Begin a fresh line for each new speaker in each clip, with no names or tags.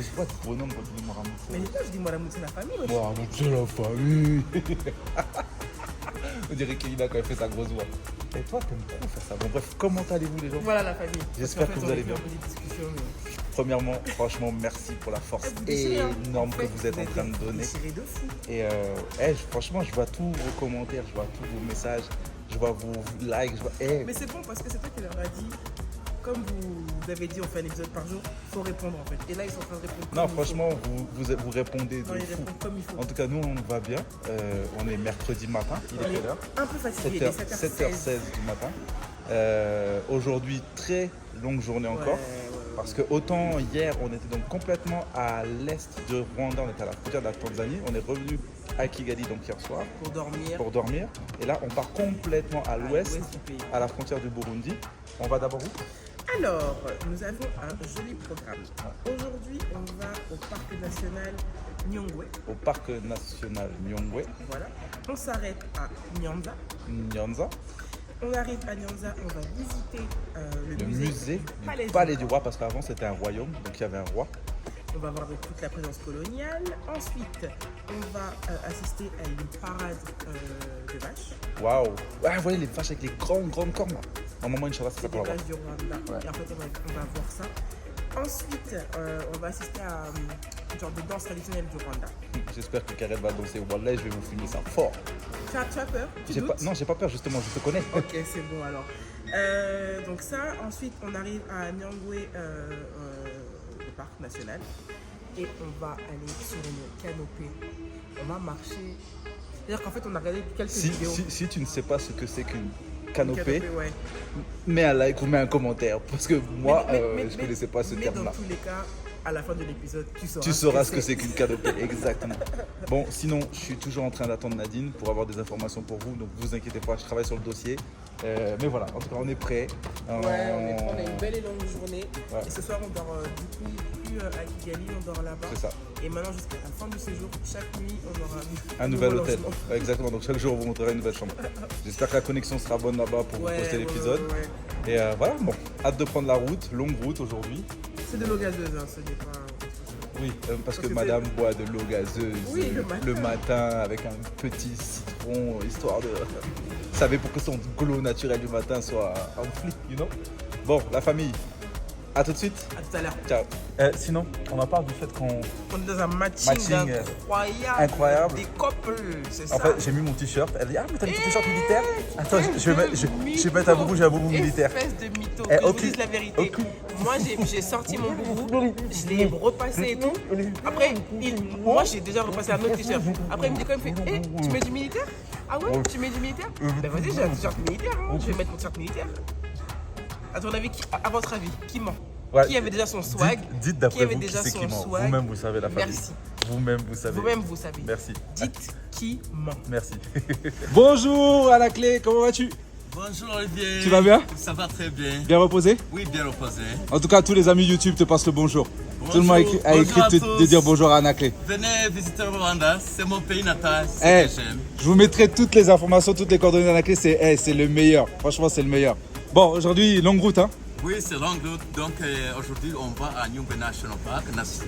c'est quoi ce bonhomme quand tu dis Mohamed?
Mais toi, je dis Mohamed, c'est la famille. Ouais.
Mohamed, c'est la famille. On dirait Kelina quand elle fait sa grosse voix. Et toi, t'aimes trop faire ça. Bon, bref, comment allez-vous les gens?
Voilà la famille.
J'espère que vous allez bien.
Mais...
Premièrement, franchement, merci pour la force énorme que vous êtes en train de donner.
De fou.
Et franchement, je vois tous vos commentaires, je vois tous vos messages, je vois vos likes.
Mais c'est bon parce que c'est toi qui leur as dit, comme vous avez dit, on fait un épisode par jour, il faut répondre en fait. Et là, ils sont en train de répondre.
Non, franchement, vous répondez de fou.
Comme il faut.
En tout cas, nous, on va bien. On est mercredi matin. Il est quelle heure?
Un peu fatigué,
7h16 du matin. Aujourd'hui, très longue journée encore. Parce que autant hier, on était donc complètement à l'est de Rwanda, on était à la frontière de la Tanzanie. On est revenu à Kigali donc hier soir pour dormir. Et là, on part complètement à l'ouest, à la frontière du Burundi. On va d'abord où?
Alors, nous avons un joli programme. Aujourd'hui, on va au parc national Nyungwe.
Au parc national Nyungwe.
Voilà. On s'arrête à Nyanza.
Nyanza.
On arrive à Nyanza, on va visiter le musée
du Palais du Roi, parce qu'avant c'était un royaume, donc il y avait un roi.
On va voir toute la présence coloniale. Ensuite, on va assister à une parade de vaches.
Waouh! Ouais, vous voyez les vaches avec les grandes cornes là. Un moment, Inch'Allah, ça
s'appelle. C'est des vaches du Rwanda. Ouais. Et en fait, on va voir ça. Ensuite, on va assister à une genre de danse traditionnelle du Rwanda.
J'espère que Karel va danser. Wallah, je vais vous filmer ça fort.
Tu as peur?
Non, j'ai pas peur, justement, je te connais.
Ok, c'est bon alors. Donc ça, ensuite, on arrive à Nyangwe, le parc national. Et on va aller sur une canopée. On va marcher. C'est-à-dire qu'en fait, on a regardé quelques vidéos.
Si tu ne sais pas ce que c'est qu'une canopée, ouais. Mets un like ou mets un commentaire. Parce que moi, je ne connaissais pas ce terme-là.
Dans tous les cas, à la fin de l'épisode,
tu sauras ce que c'est qu'une canopée. Exactement. Bon, sinon, je suis toujours en train d'attendre Nadine pour avoir des informations pour vous. Donc, vous inquiétez pas, je travaille sur le dossier. Mais voilà, en tout cas, on est prêt.
Ouais, on a une belle et longue journée. Ouais. Et ce soir, on dort du coup plus à Kigali, on dort là-bas.
C'est ça.
Et maintenant, jusqu'à la fin du séjour, chaque nuit, on aura
un nouvel hôtel. Ouais, exactement, donc chaque jour, on vous montrera une nouvelle chambre. J'espère que la connexion sera bonne là-bas pour vous poster l'épisode. Ouais. Et voilà, bon, hâte de prendre la route, longue route aujourd'hui.
C'est de l'eau gazeuse, hein, ce n'est pas...
Oui, parce que madame boit de l'eau gazeuse le matin avec un petit citron, histoire de... Vous savez, pour que son glow naturel du matin soit en flip, you know. Bon, la famille, à tout de suite.
À tout à l'heure.
Ciao. Sinon, on en parle du fait qu'on...
On est dans un matching incroyable. Des couples, c'est ça.
En fait, j'ai mis mon t-shirt. Elle dit, ah, mais t'as mis ton t-shirt militaire? Attends, je vais mettre un boubou, j'ai un boubou militaire.
Espèce de mytho, que je vous dise la vérité. Moi, j'ai sorti mon boubou, je l'ai repassé et tout. Après, moi, j'ai déjà repassé un autre t-shirt. Après, il me dit quoi? Il me fait, tu mets du militaire? Ah ouais, tu mets du militaire? Ben vas-y, j'ai un t-shirt militaire, hein. Je vais mettre mon t-shirt militaire. À ton avis, à votre avis, qui ment? Ouais. Qui avait déjà son swag?
Dites d'après vous qui c'est qui ment. Vous-même, vous savez la famille.
Merci.
Vous-même, vous savez.
Vous-même, vous savez.
Merci.
Dites qui ment.
Merci. Bonjour à la clé, comment vas-tu?
Bonjour Olivier.
Tu vas bien?
Ça va très bien.
Bien reposé?
Oui, bien reposé.
En tout cas, tous les amis YouTube te passent le bonjour.
Bonjour.
Tout le monde a écrit de dire bonjour à Anaclé.
Venez visiter le Rwanda, c'est mon pays natal, c'est ce que j'aime.
Je vous mettrai toutes les informations, toutes les coordonnées d'Anaclé, c'est le meilleur. Franchement, c'est le meilleur. Bon, aujourd'hui, longue route, hein?
Oui, c'est longue route. Donc aujourd'hui, on va à Nyungwe National Park,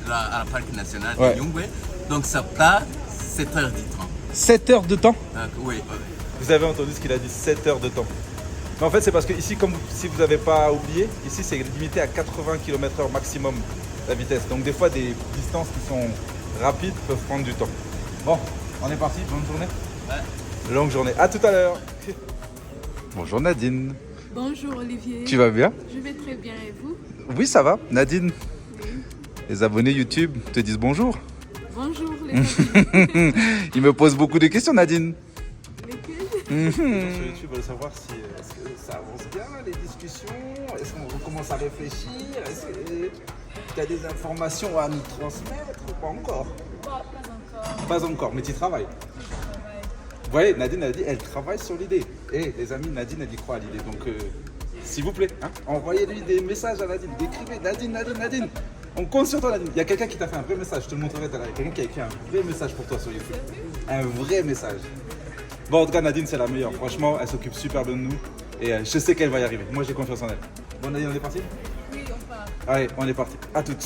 à la parc national de Nyungwe. Donc ça part 7h du temps.
7 heures de temps?
Oui.
Vous avez entendu ce qu'il a dit, 7 heures de temps. Mais en fait, c'est parce que ici, comme si vous n'avez pas oublié, ici c'est limité à 80 km/h maximum la vitesse. Donc des fois, des distances qui sont rapides peuvent prendre du temps. Bon, on est parti, bonne journée. Ouais. Longue journée, à tout à l'heure. Bonjour Nadine.
Bonjour Olivier.
Tu vas bien?
Je vais très bien et vous?
Oui, ça va. Nadine, les abonnés YouTube te disent bonjour.
Bonjour les amis.
Ils me posent beaucoup de questions, Nadine.
Lesquelles?
Sur YouTube, veulent savoir si est-ce que ça avance bien les discussions, est-ce qu'on commence à réfléchir, est-ce que tu as des informations à nous transmettre ou pas encore?
Pas encore.
Pas encore, mais tu travailles. Vous voyez, Nadine a dit, elle travaille sur l'idée. Et les amis, Nadine, elle y croit à l'idée. Donc, s'il vous plaît, hein, envoyez-lui des messages à Nadine. Décrivez Nadine. On compte sur toi, Nadine. Il y a quelqu'un qui t'a fait un vrai message. Je te le montrerai tout à l'heure. Il y a quelqu'un qui a écrit un vrai message pour toi sur YouTube. Un vrai message. Bon, en tout cas, Nadine, c'est la meilleure. Franchement, elle s'occupe super bien de nous. Et je sais qu'elle va y arriver. Moi, j'ai confiance en elle. Bon, Nadine, on est parti?
Oui, on part.
Allez, on est parti. À toutes.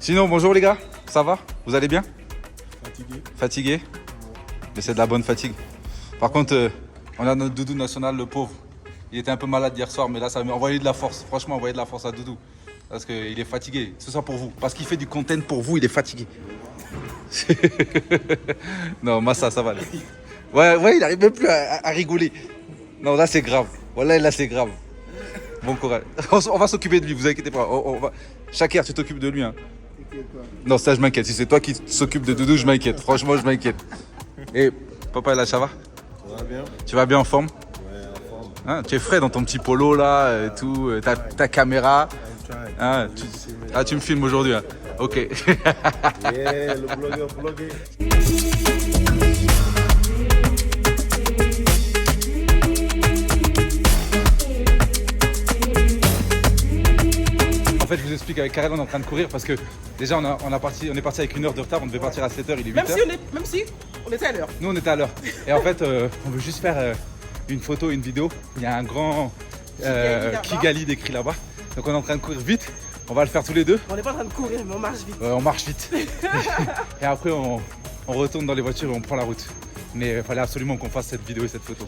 Sinon, bonjour les gars. Ça va? Vous allez bien?
Fatigué.
Fatigué? Mais c'est de la bonne fatigue. Par contre, on a notre Doudou national, le pauvre. Il était un peu malade hier soir, mais là, ça m'a envoyé de la force. Franchement, envoyé de la force à Doudou. Parce qu'il est fatigué. C'est ça pour vous. Parce qu'il fait du content pour vous, il est fatigué. Non, Massa, ça va. Là. Ouais, il n'arrive même plus à rigoler. Non, là, c'est grave. Voilà, là, c'est grave. Bon courage. On va s'occuper de lui, vous inquiétez pas. Chaque heure, tu t'occupes de lui. Hein. Non, ça, je m'inquiète. Si c'est toi qui s'occupe de Doudou, je m'inquiète. Franchement, je m'inquiète. Et papa, là, ça va?
Ça va bien?
Tu vas bien en forme?
Ouais, en forme.
Hein, tu es frais dans ton petit polo, là, et tout. Ta caméra. Hein, tu me filmes aujourd'hui. Hein. Ok.
Yeah, le blogueur blogué.
En fait, je vous explique, avec Karel, on est en train de courir parce que déjà, on est parti avec 1 heure de retard. On devait partir à 7h, il est 8h.
Même si on était à l'heure.
Nous, on était à l'heure. Et en fait, on veut juste faire une photo, une vidéo. Il y a un grand Kigali décrit là-bas. Donc, on est en train de courir vite. On va le faire tous les deux.
On n'est pas en train de courir, mais on marche vite.
On marche vite. Et après, on retourne dans les voitures et on prend la route. Mais il fallait absolument qu'on fasse cette vidéo et cette photo.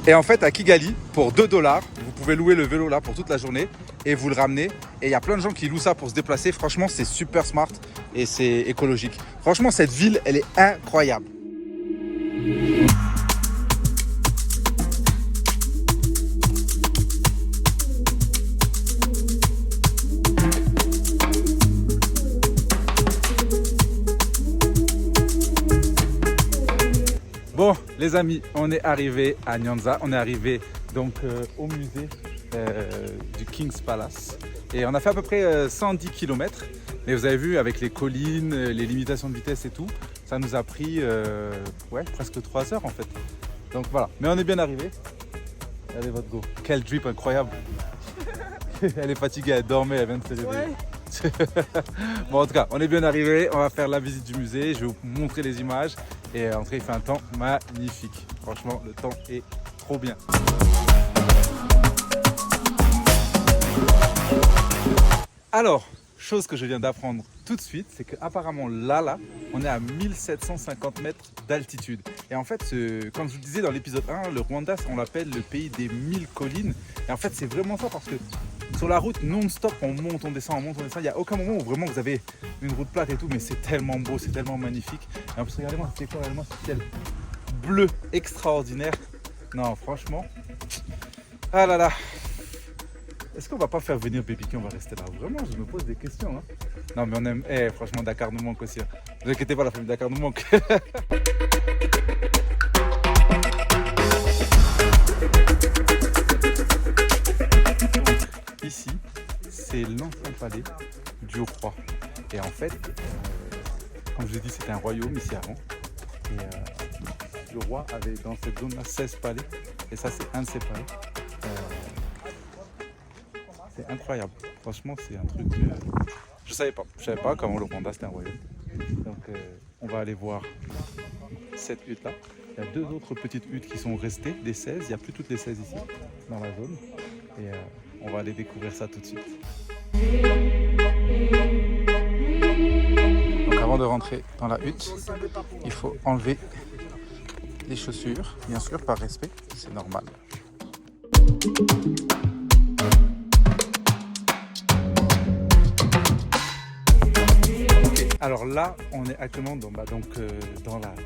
Et en fait, à Kigali, pour 2 $, vous pouvez louer le vélo là pour toute la journée et vous le ramenez. Et il y a plein de gens qui louent ça pour se déplacer. Franchement, c'est super smart et c'est écologique. Franchement, cette ville, elle est incroyable. Bon, les amis, on est arrivé à Nyanza. On est arrivé donc au musée du King's Palace. Et on a fait à peu près 110 km. Mais vous avez vu, avec les collines, les limitations de vitesse et tout, ça nous a pris presque 3 heures en fait. Donc voilà, mais on est bien arrivé. Regardez votre go. Quel drip incroyable. Elle est fatiguée, elle dormait, elle vient de se réveiller.
Ouais.
Bon, en tout cas, on est bien arrivé. On va faire la visite du musée. Je vais vous montrer les images. Et en tout cas, il fait un temps magnifique. Franchement, le temps est trop bien. Alors, chose que je viens d'apprendre tout de suite, c'est qu'apparemment là, on est à 1750 mètres d'altitude. Et en fait, comme je vous le disais dans l'épisode 1, le Rwanda, on l'appelle le pays des 1000 collines. Et en fait, c'est vraiment ça parce que sur la route non-stop, on monte, on descend, on monte, on descend. Il n'y a aucun moment où vraiment vous avez une route plate et tout, mais c'est tellement beau, c'est tellement magnifique. Et en plus, regardez-moi, c'est quoi, regardez-moi ce ciel bleu extraordinaire. Non, franchement. Ah là là. Est-ce qu'on va pas faire venir Baby K, on va rester là? Vraiment, je me pose des questions. Hein. Non, mais on aime. Franchement, Dakar nous manque aussi. Hein. Ne vous inquiétez pas, la famille Dakar nous manque. Ici, c'est l'ancien palais du roi. Et en fait, comme je l'ai dit, c'était un royaume ici avant. Et le roi avait dans cette zone-là 16 palais. Et ça, c'est un de ses palais. C'est incroyable. Franchement, c'est un truc. Je savais pas comment le Rwanda c'était un royaume. Donc, on va aller voir cette hutte-là. Il y a 2 autres petites huttes qui sont restées, des 16. Il n'y a plus toutes les 16 ici, dans la zone. Et on va aller découvrir ça tout de suite. Donc, avant de rentrer dans la hutte, il faut enlever les chaussures, bien sûr, par respect. C'est normal. Alors là, on est actuellement dans la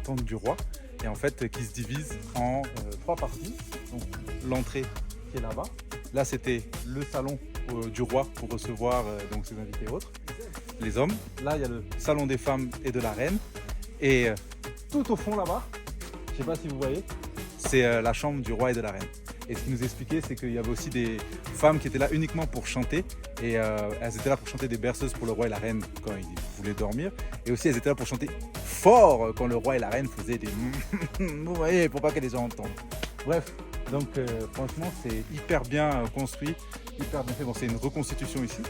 tente du roi et en fait qui se divise en 3 parties. Donc l'entrée qui est là-bas. Là, c'était le salon du roi pour recevoir donc ses invités et autres, les hommes. Là, il y a le salon des femmes et de la reine. Et tout au fond là-bas, je ne sais pas si vous voyez, c'est la chambre du roi et de la reine. Et ce qu'il nous expliquait, c'est qu'il y avait aussi des femmes qui étaient là uniquement pour chanter. Et elles étaient là pour chanter des berceuses pour le roi et la reine quand ils voulaient dormir. Et aussi, elles étaient là pour chanter fort quand le roi et la reine faisaient des... Vous voyez, pour pas que les gens entendent. Bref, donc franchement, c'est hyper bien construit, hyper bien fait. Bon, c'est une reconstitution ici.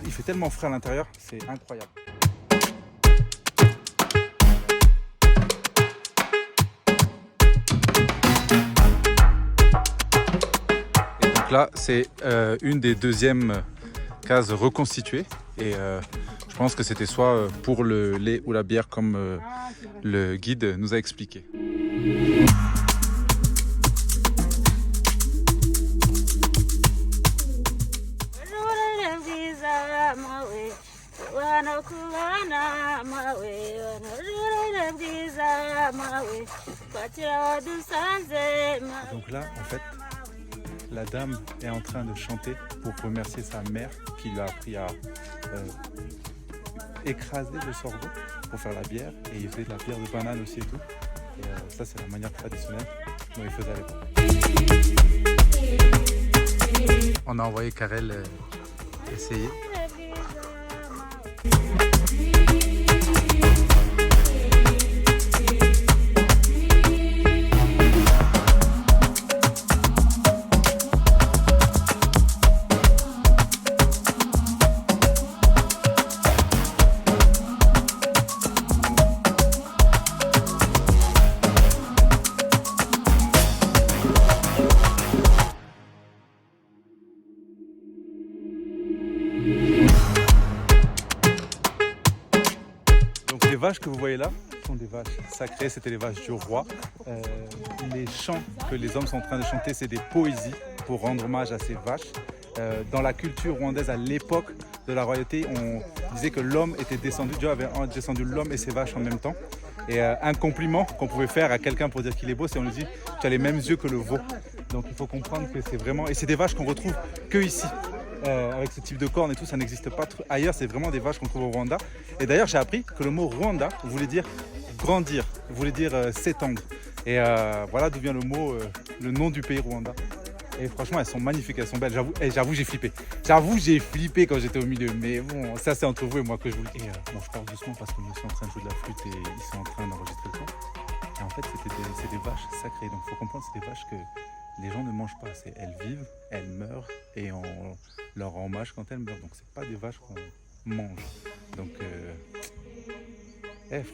Il fait tellement frais à l'intérieur, c'est incroyable. Donc là, c'est une des deuxièmes cases reconstituées. Et je pense que c'était soit pour le lait ou la bière comme le guide nous a expliqué. Donc là, en fait, la dame est en train de chanter pour remercier sa mère qui lui a appris à écraser le sorgho pour faire la bière. Et il faisait de la bière de banane aussi et tout. Et ça, c'est la manière traditionnelle dont il faisait à l'époque. On a envoyé Karel essayer. Les vaches que vous voyez là sont des vaches sacrées, c'était les vaches du roi. Les chants que les hommes sont en train de chanter, c'est des poésies pour rendre hommage à ces vaches. Dans la culture rwandaise à l'époque de la royauté, on disait que l'homme était descendu, Dieu avait descendu l'homme et ses vaches en même temps. Et un compliment qu'on pouvait faire à quelqu'un pour dire qu'il est beau, c'est on lui dit tu as les mêmes yeux que le veau. Donc il faut comprendre que c'est vraiment... Et c'est des vaches qu'on retrouve que ici. Avec ce type de cornes et tout, ça n'existe pas ailleurs, c'est vraiment des vaches qu'on trouve au Rwanda. Et d'ailleurs, j'ai appris que le mot Rwanda voulait dire grandir, voulait dire s'étendre. Et voilà d'où vient le mot, le nom du pays Rwanda. Et franchement, elles sont magnifiques, elles sont belles. J'avoue, j'ai flippé. J'avoue, j'ai flippé quand j'étais au milieu. Mais bon, ça c'est entre vous et moi que je vous le dis. Bon, je parle doucement parce que je suis en train de jouer de la flûte et ils sont en train d'enregistrer le son. Et en fait, c'est des vaches sacrées. Donc il faut comprendre, c'est des vaches que les gens ne mangent pas. Elles vivent, elles meurent et on leur rend hommage quand elles meurent. Donc c'est pas des vaches qu'on mange. Donc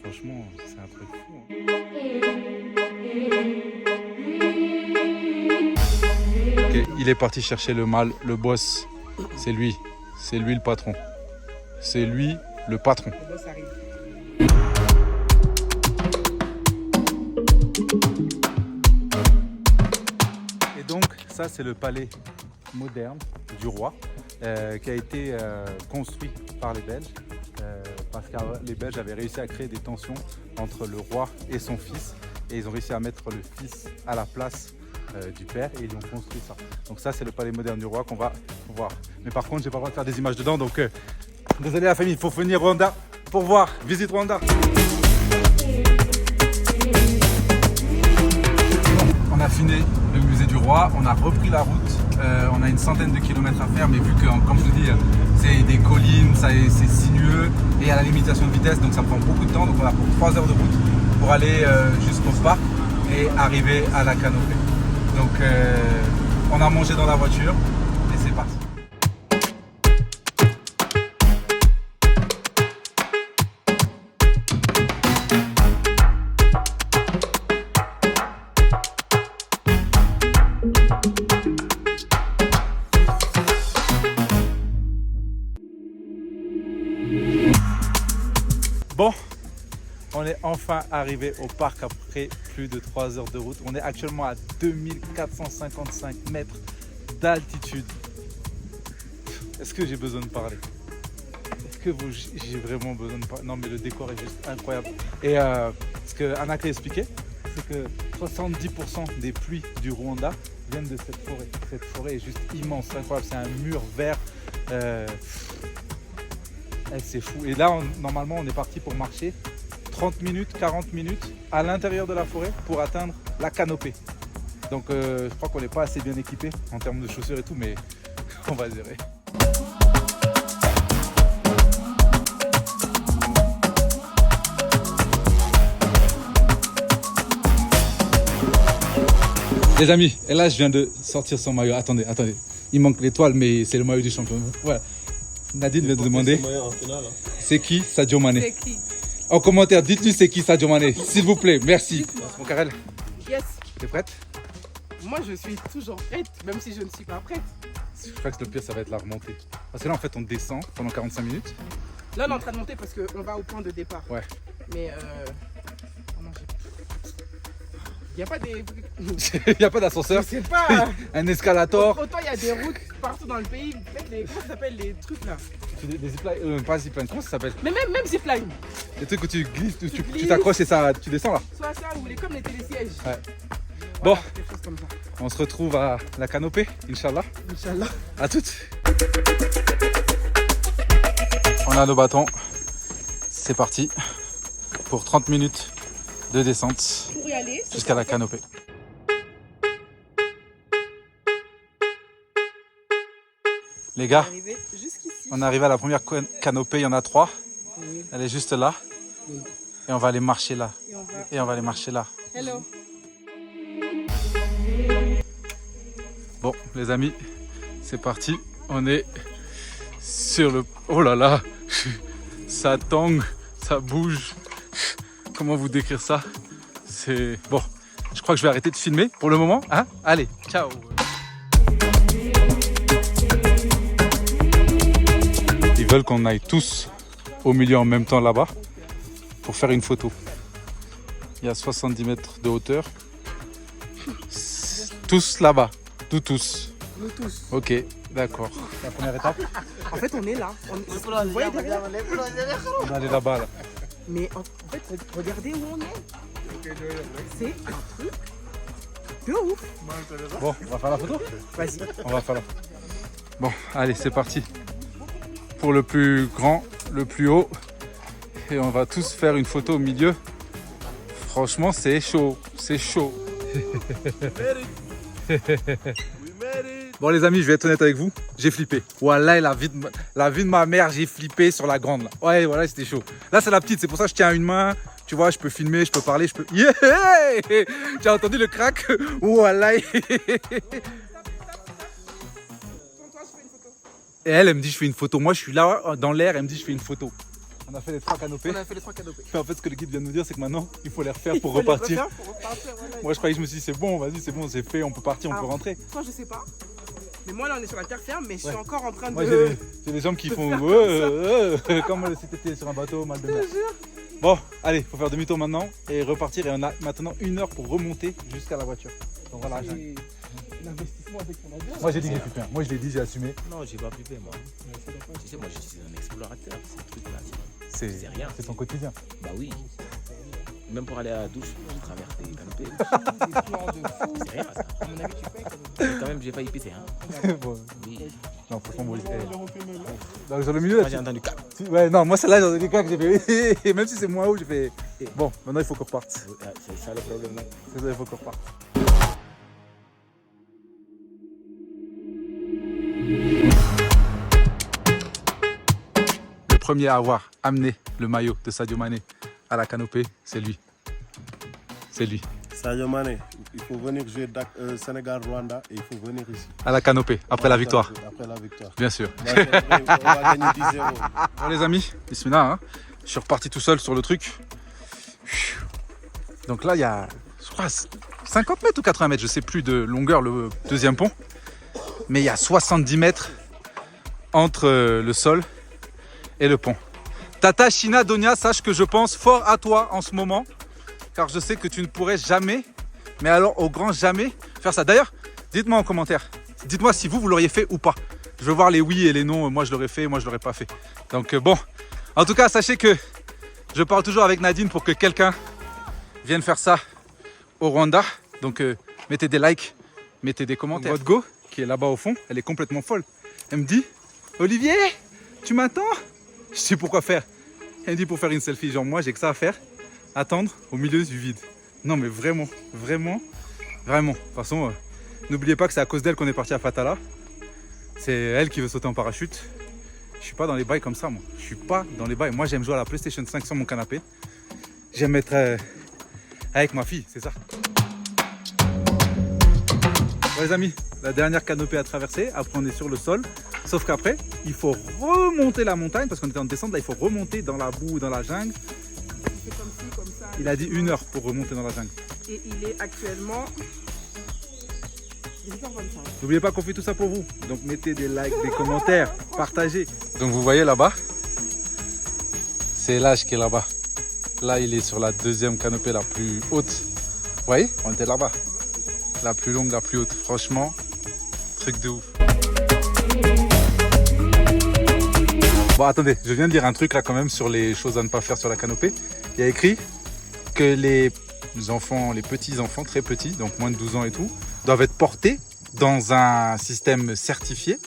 franchement, c'est un truc fou. Okay, il est parti chercher le mâle, le boss. C'est lui le patron. C'est lui le patron.
Le boss arrive.
Donc ça c'est le palais moderne du roi qui a été construit par les Belges parce que les Belges avaient réussi à créer des tensions entre le roi et son fils et ils ont réussi à mettre le fils à la place du père et ils ont construit ça. Donc ça c'est le palais moderne du roi qu'on va voir. Mais par contre j'ai pas le droit de faire des images dedans donc désolé la famille, il faut venir Rwanda pour voir, visite Rwanda. On a fini le musée du roi, on a repris la route, on a une centaine de kilomètres à faire mais vu que comme je vous dis c'est des collines, c'est sinueux et il y a la limitation de vitesse donc ça prend beaucoup de temps donc on a pour 3 heures de route pour aller jusqu'au parc et arriver à la canopée. Donc on a mangé dans la voiture et c'est parti. Bon, on est enfin arrivé au parc après plus de 3 heures de route. On est actuellement à 2455 mètres d'altitude. Est-ce que j'ai besoin de parler? Est-ce que j'ai vraiment besoin de parler? Non mais le décor est juste incroyable. Et ce que Anaka a expliqué, c'est que 70% des pluies du Rwanda viennent de cette forêt. Cette forêt est juste immense, incroyable. C'est un mur vert. C'est fou. Et là, normalement, on est parti pour marcher 30 minutes, 40 minutes à l'intérieur de la forêt pour atteindre la canopée. Donc, je crois qu'on n'est pas assez bien équipé en termes de chaussures et tout, mais on va gérer. Les amis, et là, je viens de sortir son maillot. Attendez. Il manque l'étoile, mais c'est le maillot du champion. Voilà. Nadine vient de demander c'est qui Sadio Mané?
C'est qui?
En commentaire, dites-lui c'est qui Sadio Mané, s'il vous plaît, merci. Mon Karel,
Yes.
t'es prête?
Moi, je suis toujours prête, même si je ne suis pas prête.
Je crois que le pire, ça va être la remontée. Parce que là, en fait, on descend pendant 45 minutes.
Là, on est en train de monter parce qu'on va au point de départ.
Ouais.
Mais oh non, il n'y a pas des...
Il n'y a pas d'ascenseur,
Je sais pas.
un escalator.
Autant il y a des routes partout dans le pays. Faites les... Comment ça s'appelle les trucs là?
Des zipline, pas zipline, comment ça s'appelle?
Mais même zipline.
Les trucs où tu glisses, tu
glisses.
t'accroches et ça, tu descends là.
Soit ça ou les comme les télésièges.
Ouais.
Voilà,
Bon.
quelque chose comme ça.
On se retrouve à la canopée, Inch'Allah.
Inch'Allah.
À toutes. On a nos bâtons. C'est parti pour 30 minutes de descente
Pour y aller,
jusqu'à la canopée. Les gars,
arriver jusqu'ici.
on est arrivé à la première canopée, il y en a 3.
Oui.
Elle est juste là.
Oui.
Et on va aller marcher là.
Et on va...
Et on va aller marcher là.
Hello.
Bon, les amis, c'est parti. On est sur le... Oh là là, ça tangue, ça bouge. Comment vous décrire ça? C'est... Bon, je crois que je vais arrêter de filmer pour le moment. Hein? Allez, ciao. Ils veulent qu'on aille tous au milieu en même temps là-bas pour faire une photo. Il y a 70 mètres de hauteur. Tous là-bas. Tous.
Nous tous.
Ok, d'accord. La première étape,
En fait, on est là. Vous voyez derrière?
on va aller là-bas. Là.
Mais en fait, regardez où on est. C'est un truc de ouf.
Bon, on va faire la photo?
Vas-y.
On va faire la photo. Bon, allez, c'est parti. Pour le plus grand, le plus haut. Et on va tous faire une photo au milieu. Franchement, c'est chaud. C'est chaud. Bon les amis, je vais être honnête avec vous, j'ai flippé. Voilà, la vie de ma mère, j'ai flippé sur la grande là. Ouais, voilà, c'était chaud. Là c'est la petite, c'est pour ça que je tiens à une main. Tu vois, je peux filmer, je peux parler, je peux... Yeah. Tu as entendu le crack? Voilà. Et elle me dit je fais une photo. Moi je suis là dans l'air, elle me dit je fais une photo. On a fait les 3 canopées.
On a fait les 3 canopées.
En fait ce que le guide vient de nous dire c'est que maintenant il faut les refaire pour repartir.
Voilà.
Moi je croyais que je me suis dit c'est bon, vas-y c'est bon, c'est fait, on peut partir, on peut rentrer.
Toi je sais pas. Mais moi là on est sur la terre ferme, mais je suis encore en train
Moi
de...
j'ai des jambes qui font comme si t'étais sur un bateau mal de mer. Bon, allez, faut faire demi-tour maintenant et repartir. Et on a maintenant 1 heure pour remonter jusqu'à la voiture. Donc voilà.
L'investissement avec ton avion.
Moi j'ai dit que j'ai flippé. Moi je l'ai dit, j'ai assumé.
Non, j'ai pas flippé moi. Tu sais, moi je suis un explorateur, ces trucs-là.
C'est
rien.
C'est ton quotidien.
Bah oui. Même pour aller à la douche, je traverse des canopées.
Des plans de fou.
C'est rien ça.
À mon avis tu payes quand même.
Quand même, j'ai failli pisser. Hein.
Bon,
Oui.
non, franchement, moi, donc, sur le milieu là.
Moi j'ai entendu cap.
Ouais, non, moi celle-là, j'ai des cas que j'ai fait. Et même si c'est moins haut, j'ai fait. Bon, maintenant il faut qu'on reparte.
C'est ça le problème là.
C'est ça, il faut qu'on reparte. Le premier à avoir amené le maillot de Sadio Mané à la canopée, c'est lui. C'est lui.
Sadio Mané, il faut venir jouer Sénégal-Rwanda et il faut venir ici.
À la canopée, après la victoire.
Après la victoire.
Bien sûr.
On va gagner 10-0.
Bon les amis, bismillah, hein. Je suis reparti tout seul sur le truc. Donc là, il y a, je crois, 50 mètres ou 80 mètres, je sais plus de longueur, le deuxième pont. Mais il y a 70 mètres entre le sol et le pont. Tata China Donia, sache que je pense fort à toi en ce moment, car je sais que tu ne pourrais jamais, mais alors au grand jamais, faire ça. D'ailleurs, dites-moi en commentaire, dites-moi si vous l'auriez fait ou pas. Je veux voir les oui et les non, moi je l'aurais fait, moi je l'aurais pas fait. Donc bon, en tout cas, sachez que je parle toujours avec Nadine pour que quelqu'un vienne faire ça au Rwanda. Donc mettez des likes, mettez des commentaires. Votre go, qui est là-bas au fond, elle est complètement folle. Elle me dit, Olivier, tu m'attends? Je sais pourquoi faire. Elle me dit pour faire une selfie, genre moi j'ai que ça à faire, attendre au milieu du vide. Non mais vraiment, vraiment, vraiment. De toute façon, n'oubliez pas que c'est à cause d'elle qu'on est parti à Fatala. C'est elle qui veut sauter en parachute. Je suis pas dans les bails comme ça moi. Je suis pas dans les bails. Moi j'aime jouer à la PlayStation 5 sur mon canapé. J'aime être avec ma fille, c'est ça. Bon les amis, la dernière canopée à traverser, après on est sur le sol. Sauf qu'après, il faut remonter la montagne parce qu'on était en descente, là il faut remonter dans la boue, dans la jungle.
C'est comme ci, comme ça.
Il a dit 1 heure pour remonter dans la jungle.
Et il est actuellement
N'oubliez pas qu'on fait tout ça pour vous. Donc mettez des likes, des commentaires, partagez. Donc vous voyez là-bas, c'est l'âge qui est là-bas. Là, il est sur la deuxième canopée la plus haute. Vous voyez, on était là-bas. La plus longue, la plus haute. Franchement, truc de ouf. Bon, attendez, je viens de dire un truc là quand même sur les choses à ne pas faire sur la canopée. Il y a écrit que les enfants, les petits-enfants, très petits, donc moins de 12 ans et tout, doivent être portés dans un système certifié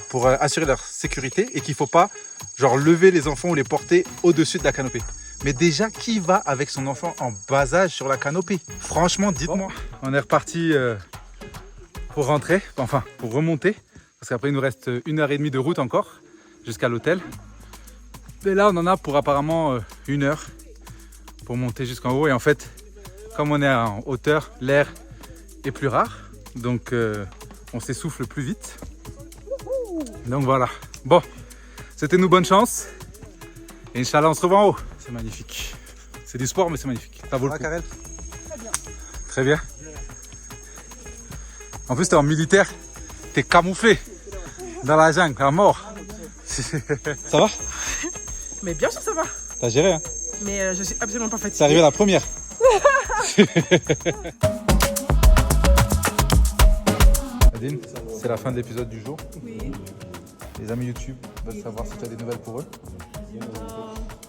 pour assurer leur sécurité et qu'il ne faut pas genre lever les enfants ou les porter au-dessus de la canopée. Mais déjà, qui va avec son enfant en bas âge sur la canopée? Franchement, dites-moi. On est reparti pour rentrer, enfin pour remonter, parce qu'après il nous reste 1h30 de route encore jusqu'à l'hôtel. Et là, on en a pour apparemment 1 heure pour monter jusqu'en haut. Et en fait, comme on est en hauteur, l'air est plus rare, donc on s'essouffle plus vite. Donc voilà. Bon, c'était nous bonne chance. Et Inch'Allah, on se revoit en haut. C'est magnifique. C'est du sport, mais c'est magnifique. Ça vaut le coup. Karel? Très bien. Très bien. En plus, t'es en militaire. T'es camouflé dans la jungle, à mort. Ça va?
Mais bien sûr, ça va.
T'as géré, hein?
Mais je suis absolument pas fatiguée.
C'est arrivé la première. Nadine, c'est la fin de l'épisode du jour.
Oui.
Les amis YouTube veulent savoir si tu as des nouvelles pour eux.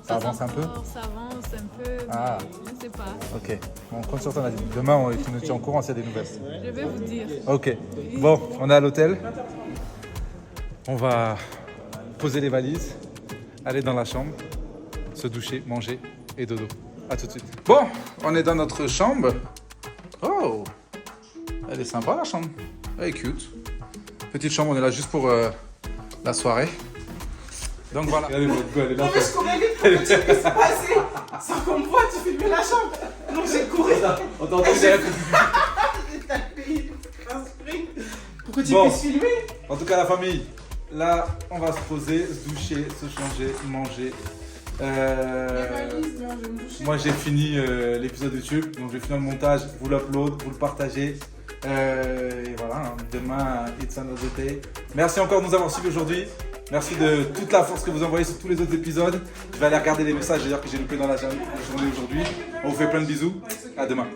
Ça
Pas
avance un peu?
encore, ça avance un peu, mais
Ah.
je ne sais pas.
Ok, bon, on compte sur toi Nadine. Demain, tu nous tiens au courant s'il y a des nouvelles.
Je vais vous dire.
Ok, bon, on est à l'hôtel. On va poser les valises, aller dans la chambre, se doucher, manger et dodo. A tout de suite. Bon, on est dans notre chambre. Oh, elle est sympa la chambre. Elle est cute. Petite chambre, on est là juste pour la soirée. Donc voilà. Regardez votre go, elle est là.
Non mais je courais vite pour que tu puisses passer sans qu'on me voit, tu filmes la chambre. Donc j'ai couru.
On t'a entendu derrière.
J'ai tapé un sprint pour que tu
Bon.
puisses filmer.
En tout cas, la famille, là, on va se poser, se doucher, se changer, manger. Moi, j'ai fini l'épisode YouTube, donc je vais finir le montage, vous l'upload, vous le partagez. Et voilà, hein, demain, it's another day. Merci encore de nous avoir suivis aujourd'hui. Merci de toute la force que vous envoyez sur tous les autres épisodes. Je vais aller regarder les messages d'ailleurs que j'ai loupés dans la journée aujourd'hui. On vous fait plein de bisous. À demain.